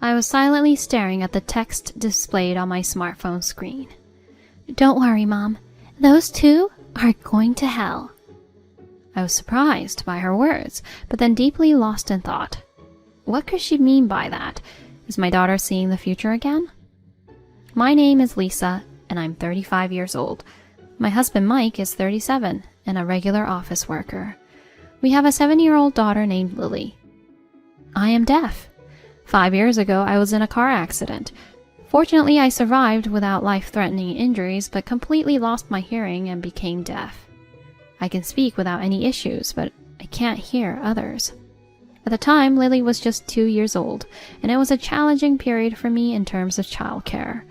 I was silently staring at the text displayed on my smartphone screen. "Don't worry, Mom. Those two are going to hell." I was surprised by her words, but then deeply lost in thought. What could she mean by that? Is my daughter seeing the future again? My name is Lisa, and I'm 35 years old. My husband Mike is 37 and a regular office worker. We have a 7-year-old daughter named Lily. I am deaf. 5 years ago, I was in a car accident. Fortunately, I survived without life-threatening injuries, but completely lost my hearing and became deaf. I can speak without any issues, but I can't hear others. At the time, Lily was just 2 years old, and it was a challenging period for me in terms of childcare.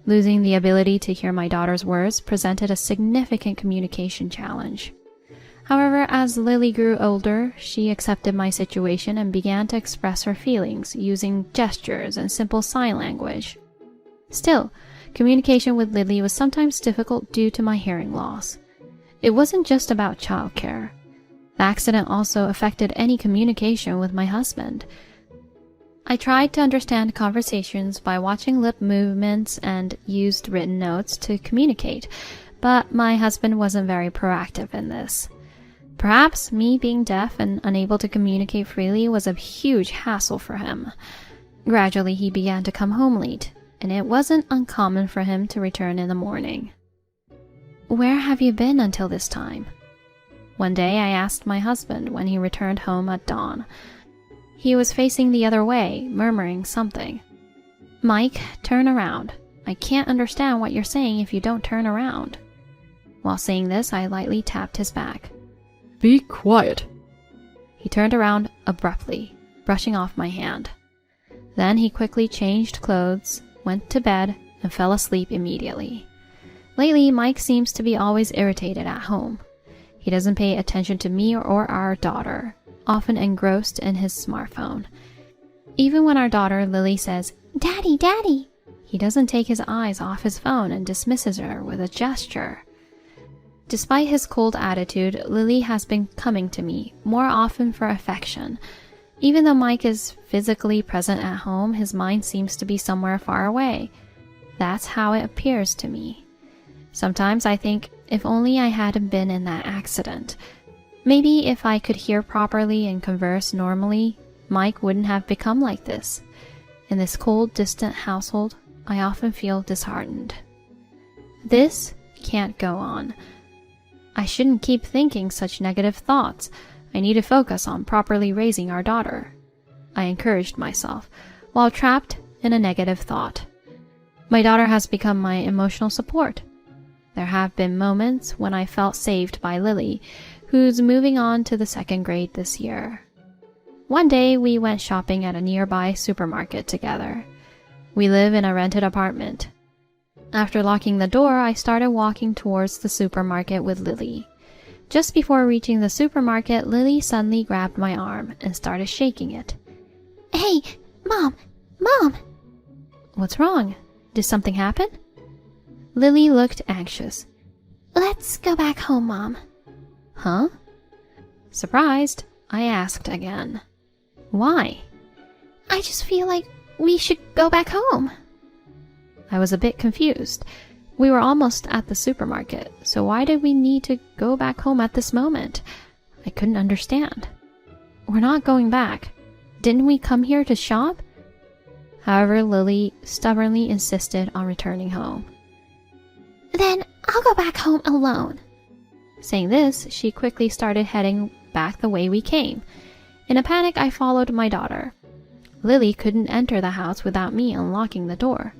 Losing the ability to hear my daughter's words presented a significant communication challenge. However, as Lily grew older, she accepted my situation and began to express her feelings using gestures and simple sign language. Still, communication with Lily was sometimes difficult due to my hearing loss. It wasn't just about childcare. The accident also affected any communication with my husband. I tried to understand conversations by watching lip movements and used written notes to communicate, but my husband wasn't very proactive in this. Perhaps me being deaf and unable to communicate freely was a huge hassle for him. Gradually, he began to come home late, and it wasn't uncommon for him to return in the morning. "Where have you been until this time?" One day I asked my husband when he returned home at dawn. He was facing the other way, murmuring something. "Mike, turn around. I can't understand what you're saying if you don't turn around." While saying this, I lightly tapped his back. "Be quiet." He turned around abruptly, brushing off my hand. Then he quickly changed clothes, went to bed, and fell asleep immediately. Lately, Mike seems to be always irritated at home. He doesn't pay attention to me or our daughter, often engrossed in his smartphone. Even when our daughter Lily says, "Daddy, Daddy," he doesn't take his eyes off his phone and dismisses her with a gesture. Despite his cold attitude, Lily has been coming to me more often for affection. Even though Mike is physically present at home, his mind seems to be somewhere far away. That's how it appears to me. Sometimes I think, if only I hadn't been in that accident. Maybe if I could hear properly and converse normally, Mike wouldn't have become like this. In this cold, distant household, I often feel disheartened. This can't go on. I shouldn't keep thinking such negative thoughts. I need to focus on properly raising our daughter. I encouraged myself, while trapped in a negative thought. My daughter has become my emotional support. There have been moments when I felt saved by Lily, who's moving on to the 2nd grade this year. One day we went shopping at a nearby supermarket together. We live in a rented apartment. After locking the door, I started walking towards the supermarket with Lily. Just before reaching the supermarket, Lily suddenly grabbed my arm and started shaking it. "Hey, Mom! Mom!" "What's wrong? Did something happen?" Lily looked anxious. "Let's go back home, Mom." "Huh?" Surprised, I asked again. "Why?" "I just feel like we should go back home." I was a bit confused. We were almost at the supermarket, so why did we need to go back home at this moment? I couldn't understand. "We're not going back. Didn't we come here to shop?" However, Lily stubbornly insisted on returning home. "Then I'll go back home alone." Saying this, she quickly started heading back the way we came. In a panic, I followed my daughter. Lily couldn't enter the house without me unlocking the door.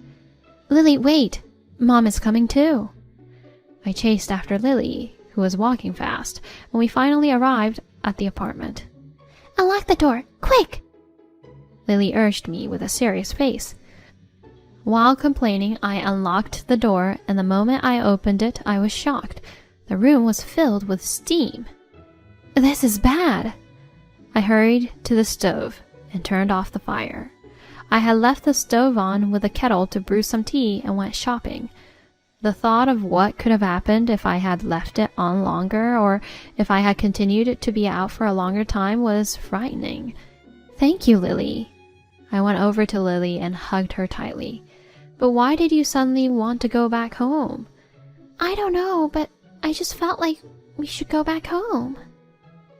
"Lily, wait! Mom is coming too." I chased after Lily, who was walking fast, when we finally arrived at the apartment. "Unlock the door, quick!" Lily urged me with a serious face. While complaining, I unlocked the door, and the moment I opened it, I was shocked. The room was filled with steam. "This is bad." I hurried to the stove and turned off the fire. I had left the stove on with a kettle to brew some tea and went shopping. The thought of what could have happened if I had left it on longer, or if I had continued to be out for a longer time, was frightening. "Thank you, Lily." I went over to Lily and hugged her tightly. But why did you suddenly want to go back home? I don't know, but I just felt like we should go back home.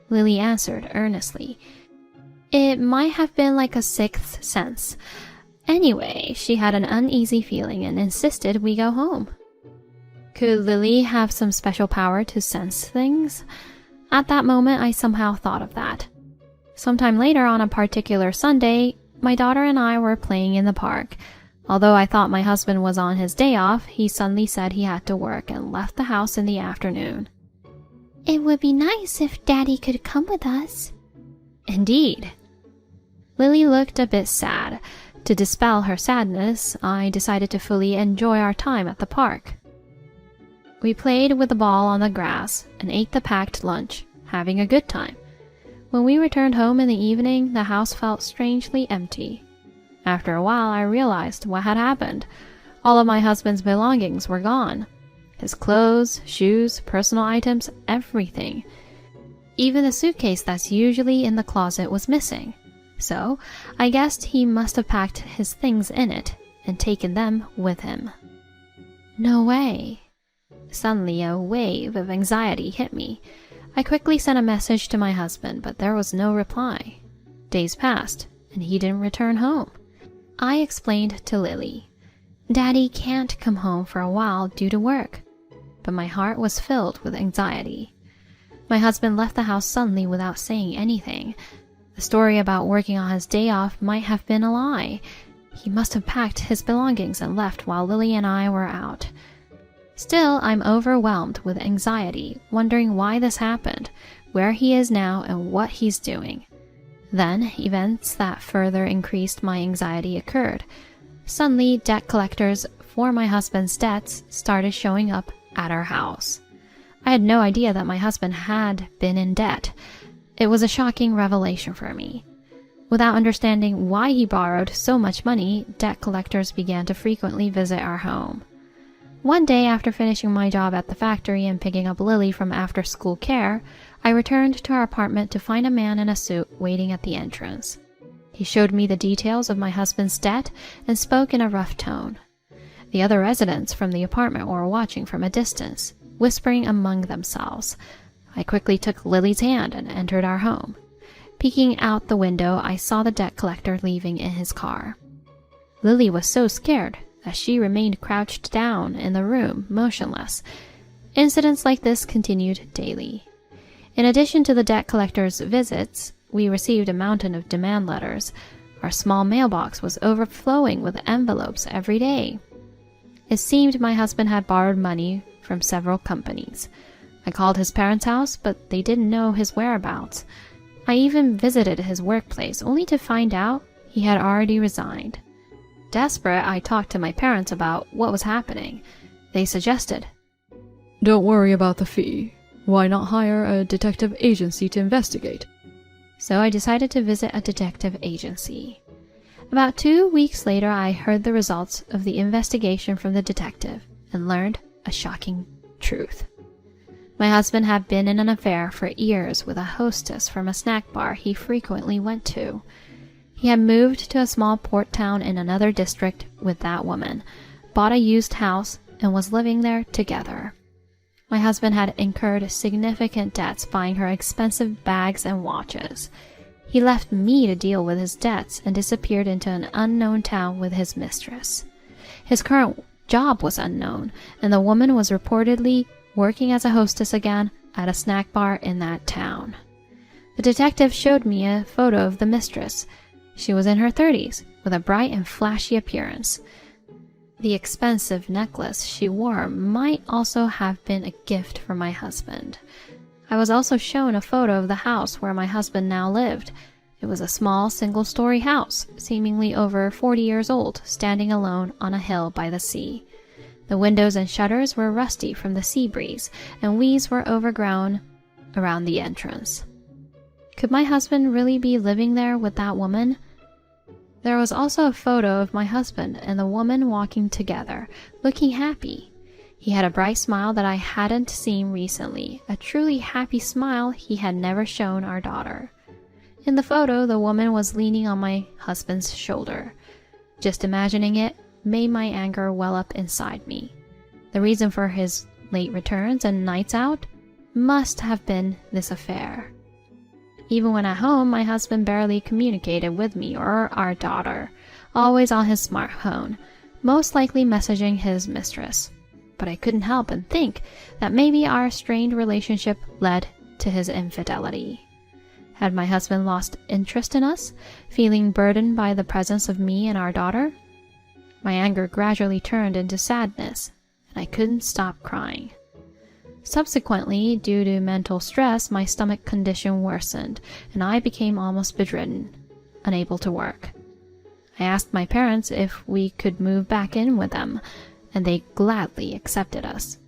Lily answered earnestly. It might have been like a sixth sense. Anyway, she had an uneasy feeling and insisted we go home. Could Lily have some special power to sense things? At that moment, I somehow thought of that. Sometime later on a particular Sunday, my daughter and I were playing in the park. Although I thought my husband was on his day off, he suddenly said he had to work and left the house in the afternoon. It would be nice if Daddy could come with us. Indeed. Lily looked a bit sad. To dispel her sadness, I decided to fully enjoy our time at the park. We played with the ball on the grass and ate the packed lunch, having a good time. When we returned home in the evening, the house felt strangely empty. After a while, I realized what had happened. All of my husband's belongings were gone. His clothes, shoes, personal items, everything. Even the suitcase that's usually in the closet was missing. So, I guessed he must have packed his things in it and taken them with him. No way. Suddenly, a wave of anxiety hit me. I quickly sent a message to my husband, but there was no reply. Days passed, and he didn't return home. I explained to Lily. Daddy can't come home for a while due to work. But my heart was filled with anxiety. My husband left the house suddenly without saying anything. The story about working on his day off might have been a lie. He must have packed his belongings and left while Lily and I were out. Still, I'm overwhelmed with anxiety, wondering why this happened, where he is now, and what he's doing. Then, events that further increased my anxiety occurred. Suddenly, debt collectors for my husband's debts started showing up at our house. I had no idea that my husband had been in debt. It was a shocking revelation for me. Without understanding why he borrowed so much money, debt collectors began to frequently visit our home. One day, after finishing my job at the factory and picking up Lily from after-school care, I returned to our apartment to find a man in a suit waiting at the entrance. He showed me the details of my husband's debt and spoke in a rough tone. The other residents from the apartment were watching from a distance, whispering among themselves. I quickly took Lily's hand and entered our home. Peeking out the window, I saw the debt collector leaving in his car. Lily was so scared that she remained crouched down in the room, motionless. Incidents like this continued daily. In addition to the debt collector's visits, we received a mountain of demand letters. Our small mailbox was overflowing with envelopes every day. It seemed my husband had borrowed money from several companies. I called his parents' house, but they didn't know his whereabouts. I even visited his workplace, only to find out he had already resigned. Desperate, I talked to my parents about what was happening. They suggested, "Don't worry about the fee. Why not hire a detective agency to investigate?" So I decided to visit a detective agency. About 2 weeks later, I heard the results of the investigation from the detective and learned a shocking truth. My husband had been in an affair for years with a hostess from a snack bar he frequently went to. He had moved to a small port town in another district with that woman, bought a used house, and was living there together. My husband had incurred significant debts buying her expensive bags and watches. He left me to deal with his debts and disappeared into an unknown town with his mistress. His current job was unknown, and the woman was reportedly working as a hostess again at a snack bar in that town. The detective showed me a photo of the mistress. She was in her 30s, with a bright and flashy appearance. The expensive necklace she wore might also have been a gift from my husband. I was also shown a photo of the house where my husband now lived. It was a small single-story house, seemingly over 40 years old, standing alone on a hill by the sea. The windows and shutters were rusty from the sea breeze, and weeds were overgrown around the entrance. Could my husband really be living there with that woman? There was also a photo of my husband and the woman walking together, looking happy. He had a bright smile that I hadn't seen recently, a truly happy smile he had never shown our daughter. In the photo, the woman was leaning on my husband's shoulder. Just imagining it made my anger well up inside me. The reason for his late returns and nights out must have been this affair. Even when at home, my husband barely communicated with me or our daughter, always on his smartphone, most likely messaging his mistress. But I couldn't help but think that maybe our strained relationship led to his infidelity. Had my husband lost interest in us, feeling burdened by the presence of me and our daughter? My anger gradually turned into sadness, and I couldn't stop crying. Subsequently, due to mental stress, my stomach condition worsened, and I became almost bedridden, unable to work. I asked my parents if we could move back in with them, and they gladly accepted us.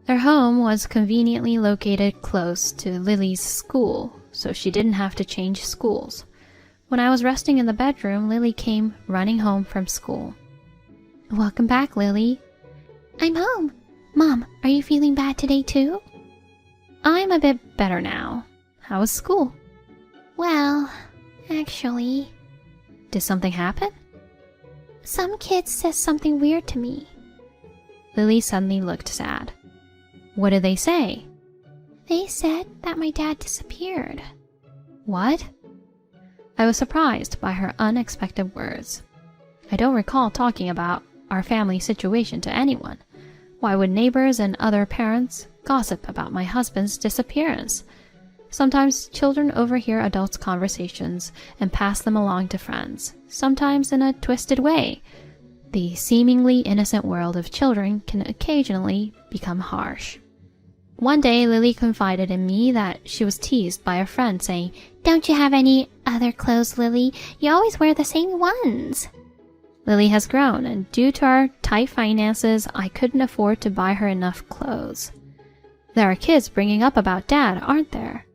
Their home was conveniently located close to Lily's school, so she didn't have to change schools. When I was resting in the bedroom, Lily came running home from school. "Welcome back, Lily." "I'm home. Mom, are you feeling bad today too?" "I'm a bit better now. How was school?" "Well, actually..." "Did something happen?" "Some kid says something weird to me." Lily suddenly looked sad. "What did they say?" "They said that my dad disappeared." "What?" I was surprised by her unexpected words. I don't recall talking about our family situation to anyone. Why would neighbors and other parents gossip about my husband's disappearance? Sometimes children overhear adults' conversations and pass them along to friends, sometimes in a twisted way. The seemingly innocent world of children can occasionally become harsh. One day, Lily confided in me that she was teased by a friend saying, "Don't you have any other clothes, Lily? You always wear the same ones." Lily has grown, and due to our tight finances, I couldn't afford to buy her enough clothes. There are kids bringing up about Dad, aren't there?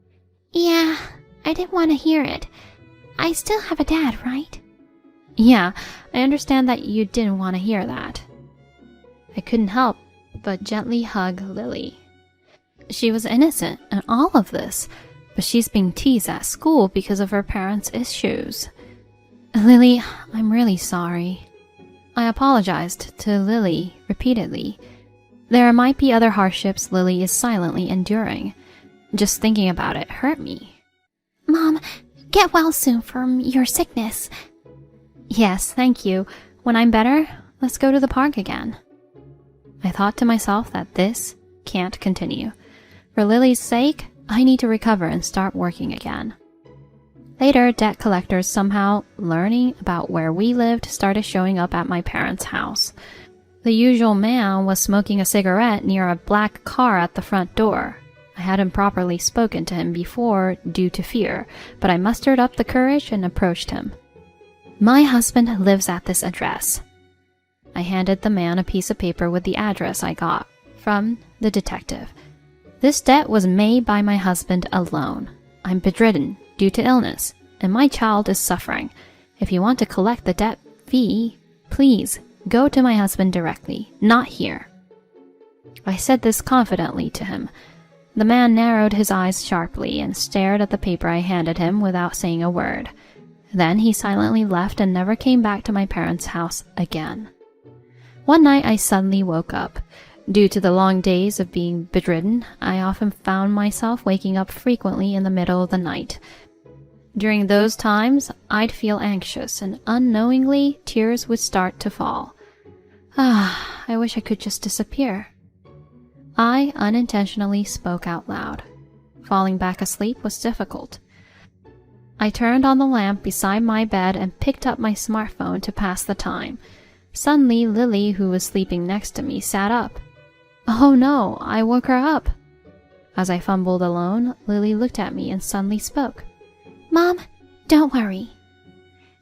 "Yeah, I didn't want to hear it. I still have a dad, right?" "Yeah, I understand that you didn't want to hear that." I couldn't help but gently hug Lily. She was innocent in all of this, but she's being teased at school because of her parents' issues. "Lily, I'm really sorry." I apologized to Lily repeatedly. There might be other hardships Lily is silently enduring. Just thinking about it hurt me. "Mom, get well soon from your sickness." "Yes, thank you. When I'm better, let's go to the park again." I thought to myself that this can't continue. For Lily's sake, I need to recover and start working again. Later, debt collectors somehow learning about where we lived started showing up at my parents' house. The usual man was smoking a cigarette near a black car at the front door. I hadn't properly spoken to him before due to fear, but I mustered up the courage and approached him. "My husband lives at this address." I handed the man a piece of paper with the address I got from the detective. "This debt was made by my husband alone. I'm bedridden due to illness, and my child is suffering. If you want to collect the debt fee, please go to my husband directly, not here." I said this confidently to him. The man narrowed his eyes sharply and stared at the paper I handed him without saying a word. Then he silently left and never came back to my parents' house again. One night I suddenly woke up. Due to the long days of being bedridden, I often found myself waking up frequently in the middle of the night. During those times, I'd feel anxious, and unknowingly, tears would start to fall. I wish I could just disappear. I unintentionally spoke out loud. Falling back asleep was difficult. I turned on the lamp beside my bed and picked up my smartphone to pass the time. Suddenly, Lily, who was sleeping next to me, sat up. Oh no, I woke her up. As I fumbled alone, Lily looked at me and suddenly spoke. "Mom, don't worry."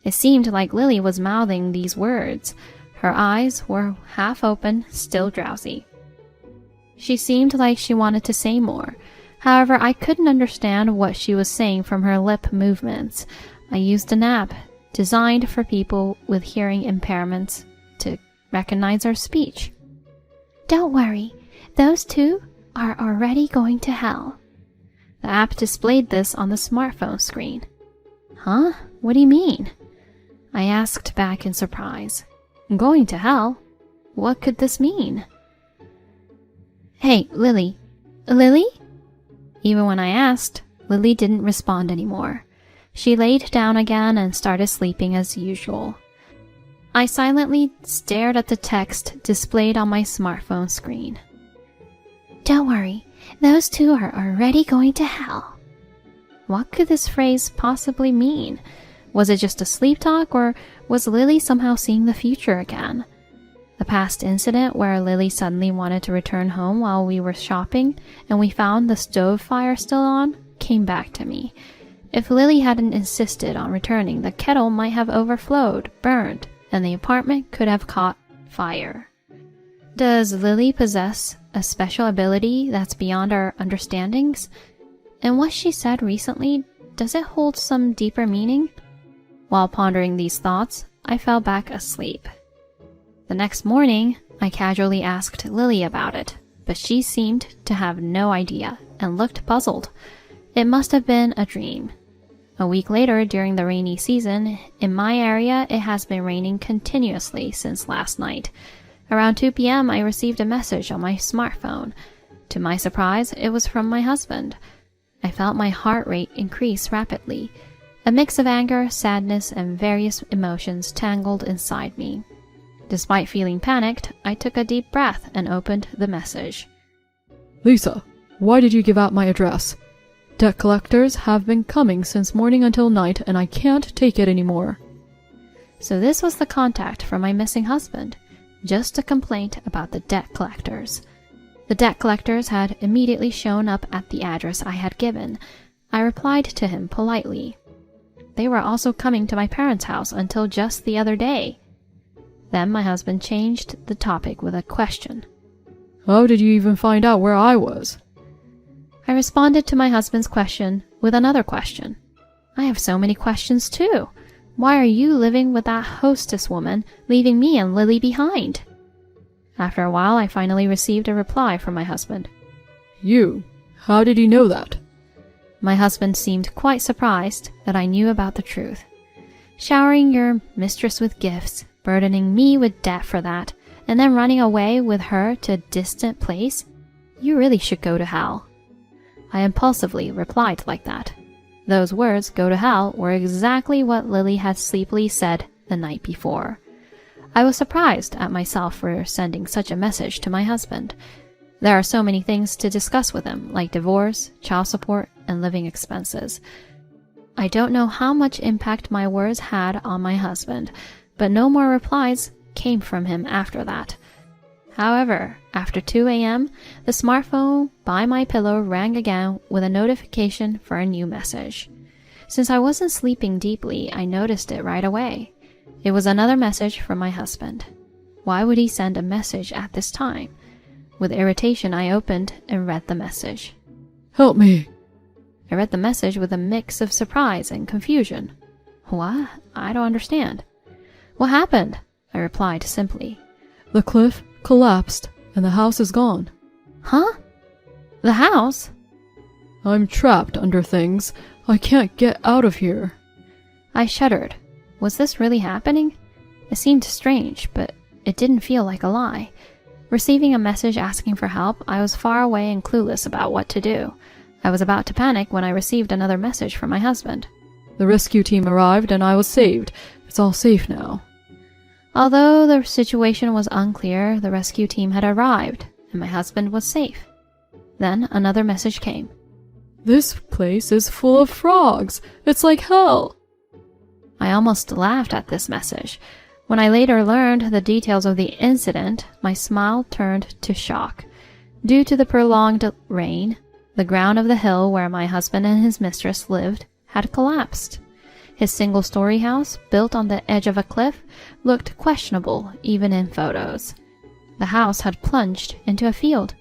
It seemed like Lily was mouthing these words. Her eyes were half open, still drowsy. She seemed like she wanted to say more. However, I couldn't understand what she was saying from her lip movements. I used an app designed for people with hearing impairments to recognize her speech. "Don't worry, those two are already going to hell." The app displayed this on the smartphone screen. Huh? What do you mean? I asked back in surprise. Going to hell? What could this mean? Hey, Lily. Lily? Even when I asked, Lily didn't respond anymore. She laid down again and started sleeping as usual. I silently stared at the text displayed on my smartphone screen. Don't worry, those two are already going to hell. What could this phrase possibly mean? Was it just a sleep talk, or was Lily somehow seeing the future again? The past incident where Lily suddenly wanted to return home while we were shopping and we found the stove fire still on came back to me. If Lily hadn't insisted on returning, the kettle might have overflowed, burned, and the apartment could have caught fire. Does Lily possess a special ability that's beyond our understandings? And what she said recently, does it hold some deeper meaning? While pondering these thoughts, I fell back asleep. The next morning, I casually asked Lily about it, but she seemed to have no idea and looked puzzled. It must have been a dream. A week later, during the rainy season, in my area it has been raining continuously since last night. Around 2 p.m. I received a message on my smartphone. To my surprise, it was from my husband. I felt my heart rate increase rapidly. A mix of anger, sadness, and various emotions tangled inside me. Despite feeling panicked, I took a deep breath and opened the message. Lisa, why did you give out my address? Debt collectors have been coming since morning until night, and I can't take it anymore. So this was the contact from my missing husband. Just a complaint about the debt collectors. The debt collectors had immediately shown up at the address I had given. I replied to him politely. They were also coming to my parents' house until just the other day. Then my husband changed the topic with a question. How did you even find out where I was? I responded to my husband's question with another question. I have so many questions too. Why are you living with that hostess woman, leaving me and Lily behind? After a while, I finally received a reply from my husband. You? How did you know that? My husband seemed quite surprised that I knew about the truth. Showering your mistress with gifts, burdening me with debt for that, and then running away with her to a distant place? You really should go to hell. I impulsively replied like that. Those words, go to hell, were exactly what Lily had sleepily said the night before. I was surprised at myself for sending such a message to my husband. There are so many things to discuss with him, like divorce, child support, and living expenses. I don't know how much impact my words had on my husband, but no more replies came from him after that. However, after 2 a.m., the smartphone by my pillow rang again with a notification for a new message. Since I wasn't sleeping deeply, I noticed it right away. It was another message from my husband. Why would he send a message at this time? With irritation, I opened and read the message. Help me. I read the message with a mix of surprise and confusion. What? I don't understand. What happened? I replied simply. The cliff collapsed, and the house is gone. Huh? The house? I'm trapped under things. I can't get out of here. I shuddered. Was this really happening? It seemed strange, but it didn't feel like a lie. Receiving a message asking for help, I was far away and clueless about what to do. I was about to panic when I received another message from my husband. The rescue team arrived, and I was saved. It's all safe now. Although the situation was unclear, the rescue team had arrived, and my husband was safe. Then another message came. This place is full of frogs. It's like hell. I almost laughed at this message. When I later learned the details of the incident, my smile turned to shock. Due to the prolonged rain, the ground of the hill where my husband and his mistress lived had collapsed. His single-story house, built on the edge of a cliff, looked questionable even in photos. The house had plunged into a field.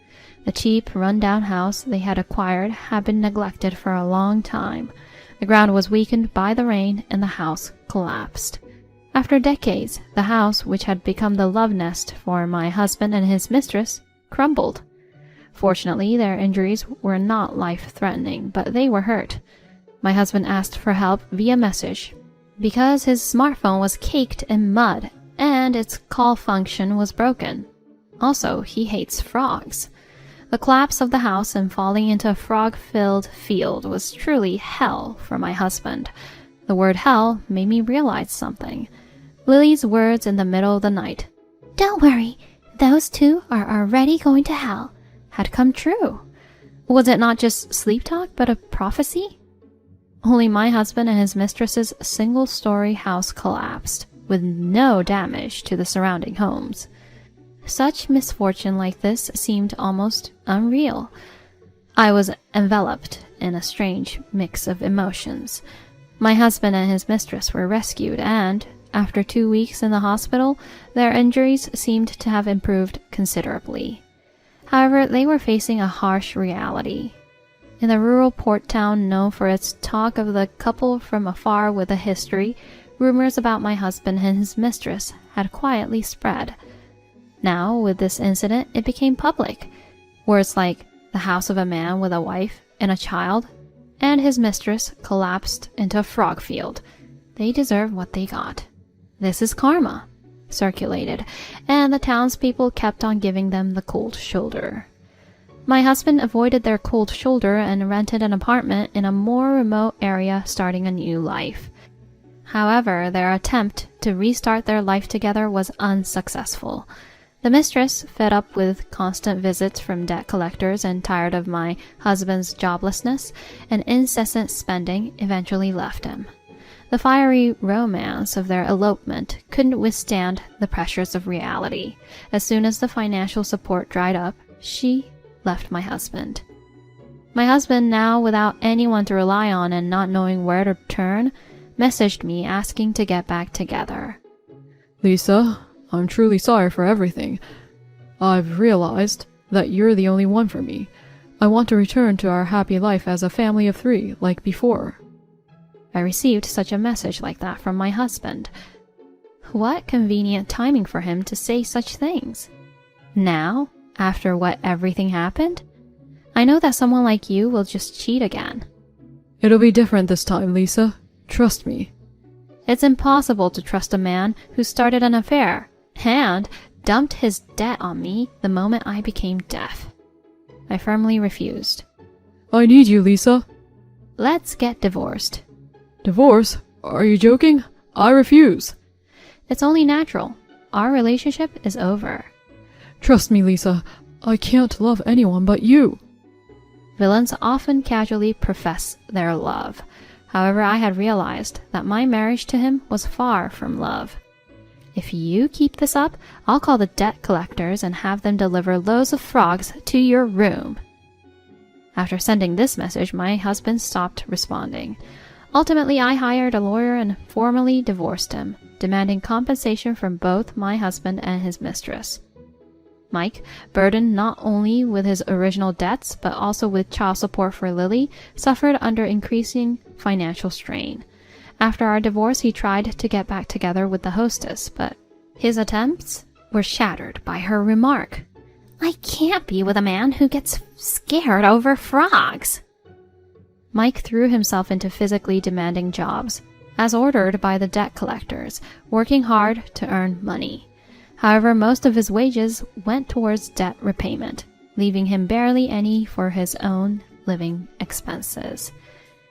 The cheap, run-down house they had acquired had been neglected for a long time. The ground was weakened by the rain, and the house collapsed. After decades, the house, which had become the love nest for my husband and his mistress, crumbled. Fortunately, their injuries were not life-threatening, but they were hurt. My husband asked for help via message because his smartphone was caked in mud and its call function was broken. Also, he hates frogs. The collapse of the house and falling into a frog-filled field was truly hell for my husband. The word hell made me realize something. Lily's words in the middle of the night, "Don't worry, those two are already going to hell," had come true. Was it not just sleep talk, but a prophecy? Only my husband and his mistress's single-story house collapsed, with no damage to the surrounding homes. Such misfortune like this seemed almost unreal. I was enveloped in a strange mix of emotions. My husband and his mistress were rescued, and, after 2 weeks in the hospital, their injuries seemed to have improved considerably. However, they were facing a harsh reality. In the rural port town known for its talk of the couple from afar with a history, rumors about my husband and his mistress had quietly spread. Now, with this incident, it became public. Words like the house of a man with a wife and a child, and his mistress collapsed into a frog field. They deserve what they got. This is karma, circulated, and the townspeople kept on giving them the cold shoulder. My husband avoided their cold shoulder and rented an apartment in a more remote area, starting a new life. However, their attempt to restart their life together was unsuccessful. The mistress, fed up with constant visits from debt collectors and tired of my husband's joblessness and incessant spending, eventually left him. The fiery romance of their elopement couldn't withstand the pressures of reality. As soon as the financial support dried up, she left my husband. My husband, now without anyone to rely on and not knowing where to turn, messaged me asking to get back together. Lisa, I'm truly sorry for everything. I've realized that you're the only one for me. I want to return to our happy life as a family of 3, like before. I received such a message like that from my husband. What convenient timing for him to say such things. Now, after what everything happened? I know that someone like you will just cheat again. It'll be different this time, Lisa. Trust me. It's impossible to trust a man who started an affair and dumped his debt on me the moment I became deaf. I firmly refused. I need you, Lisa. Let's get divorced. Divorce? Are you joking? I refuse. It's only natural. Our relationship is over. Trust me, Lisa. I can't love anyone but you. Villains often casually profess their love. However, I had realized that my marriage to him was far from love. If you keep this up, I'll call the debt collectors and have them deliver loads of frogs to your room. After sending this message, my husband stopped responding. Ultimately, I hired a lawyer and formally divorced him, demanding compensation from both my husband and his mistress. Mike, burdened not only with his original debts but also with child support for Lily, suffered under increasing financial strain. After our divorce, he tried to get back together with the hostess, but his attempts were shattered by her remark, "I can't be with a man who gets scared over frogs." Mike threw himself into physically demanding jobs, as ordered by the debt collectors, working hard to earn money. However, most of his wages went towards debt repayment, leaving him barely any for his own living expenses.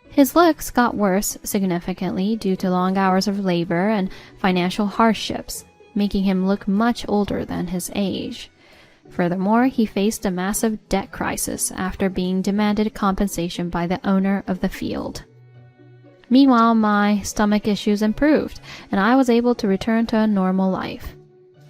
His looks got worse significantly due to long hours of labor and financial hardships, making him look much older than his age. Furthermore, he faced a massive debt crisis after being demanded compensation by the owner of the field. Meanwhile, my stomach issues improved, and I was able to return to a normal life.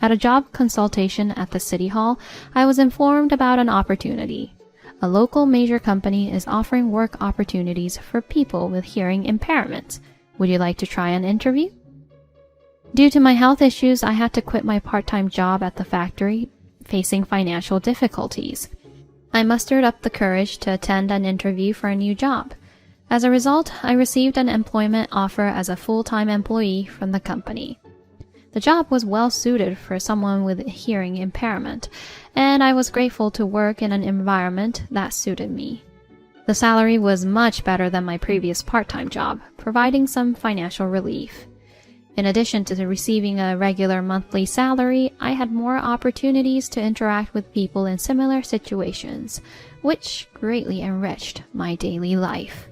At a job consultation at the city hall, I was informed about an opportunity. A local major company is offering work opportunities for people with hearing impairments. Would you like to try an interview? Due to my health issues, I had to quit my part-time job at the factory, facing financial difficulties. I mustered up the courage to attend an interview for a new job. As a result, I received an employment offer as a full-time employee from the company. The job was well suited for someone with hearing impairment, and I was grateful to work in an environment that suited me. The salary was much better than my previous part-time job, providing some financial relief. In addition to receiving a regular monthly salary, I had more opportunities to interact with people in similar situations, which greatly enriched my daily life.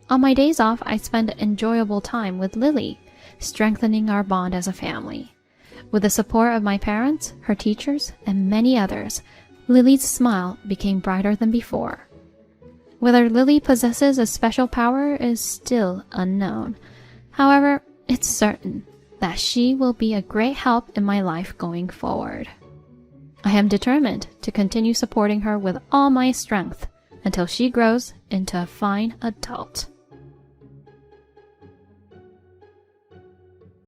On my days off, I spent enjoyable time with Lily, strengthening our bond as a family. With the support of my parents, her teachers, and many others, Lily's smile became brighter than before. Whether Lily possesses a special power is still unknown. However, it's certain that she will be a great help in my life going forward. I am determined to continue supporting her with all my strength until she grows into a fine adult.